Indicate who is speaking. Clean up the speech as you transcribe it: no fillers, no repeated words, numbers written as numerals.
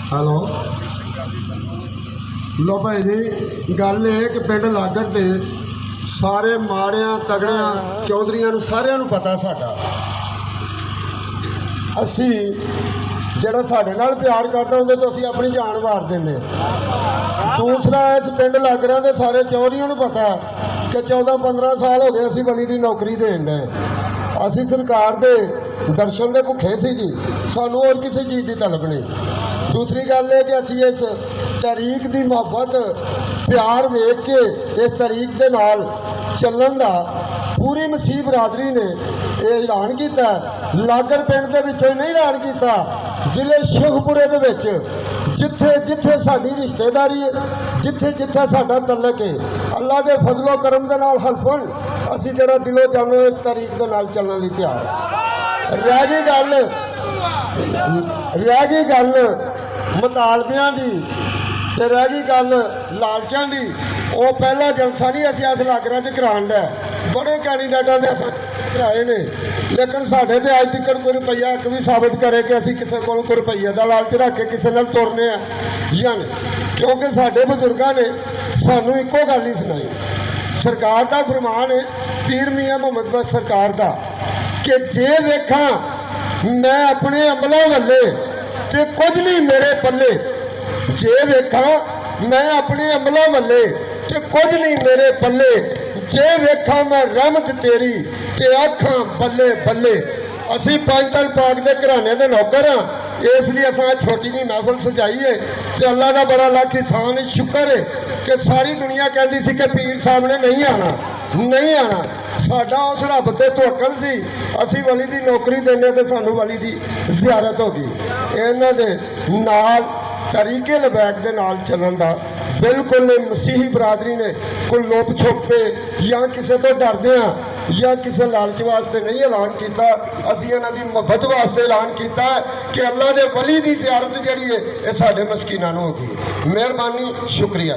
Speaker 1: Hello लो भाई जी, गल ये कि पिंड लागड़ ते सारे माड़िया तगड़िया चौधरिया सारिया पता साडा असी ਜਿਹੜਾ ਸਾਡੇ ਨਾਲ प्यार करता ਉਹਦੇ तो ਅਸੀਂ अपनी जान मार देंगे। दूसरा इस पिंड लागरा के सारे चौधरियों पता कि 14-15 साल हो गए असी बली की नौकरी देन डे। असी सरकार के दर्शन के भुखे सी जी, सानू और किसी चीज़ की तलब नहीं। दूसरी गल है कि असी इस तरीक की मुहब्बत प्यार वेख के इस तरीक के नाल चलन का पूरी मसीह बरादरी ने यह ऐलान किया। लागड़ पिंड के विचों नहीं ऐलान किया, जिले शेखपुरे के विच जिथे जिथे साडी रिश्तेदारी है, जिथे जिथे साडा तलक है, अल्लाह के फजलो करम के नाल हल्फन असी जरा दिलो जानो इस तरीक के नाल चलने लिए तैयार। रह गई गल मुतालबियां दी ते रह गई गल लालचां दी, वो पहला जलसा नहीं असी इस लागरा च करान लिया। बड़े कैंडीडेटां ने कराए ने, लेकिन साढ़े तो अज तक कोई रुपया एक भी साबित करे कि असी किसी को कोई रुपये का लालच रख के किसी नाल तुरने या नहीं, क्योंकि साढ़े बजुर्गों ने सानू एको गल ही सुनाई। सरकार का फरमान है पीर मियाँ मुहम्मद बख्श सरकार का कि जे वेखा मैं अपने अमलों वाले तो कुछ नहीं मेरे पल्ले, जे वेखा मैं अपने अमलों वाले तो कुछ नहीं मेरे पल्ले, जे वेखा मैं रहमत तेरी ते आखा बल्ले बल्ले। असी पंज तन पाक के घराने के नौकर हाँ, इसलिए असा छोटी जी महफिल सजाई है। तो अल्लाह का बड़ा लाख एहसान शुक्र है कि सारी दुनिया कहती सी कि पीर साहब ने नहीं आना, नहीं आना। साडा उस रब ते तवक्कल सी, असी वली की नौकरी देने तो सानू वली की जियारत हो गई। इन्हां दे नाल तरीके लबैक के नाल चलन का बिल्कुल मसीही बरादरी ने कोई लोप छुप पे या किसी तो डरदे या किसी लालच वास्ते नहीं ऐलान किया, असी इन्हां दी मुहब्बत वास्ते ऐलान किया कि अल्लाह के वली की जियारत जिहड़ी है ये साडे मस्कीनां नूं होगी। मेहरबानी, शुक्रिया।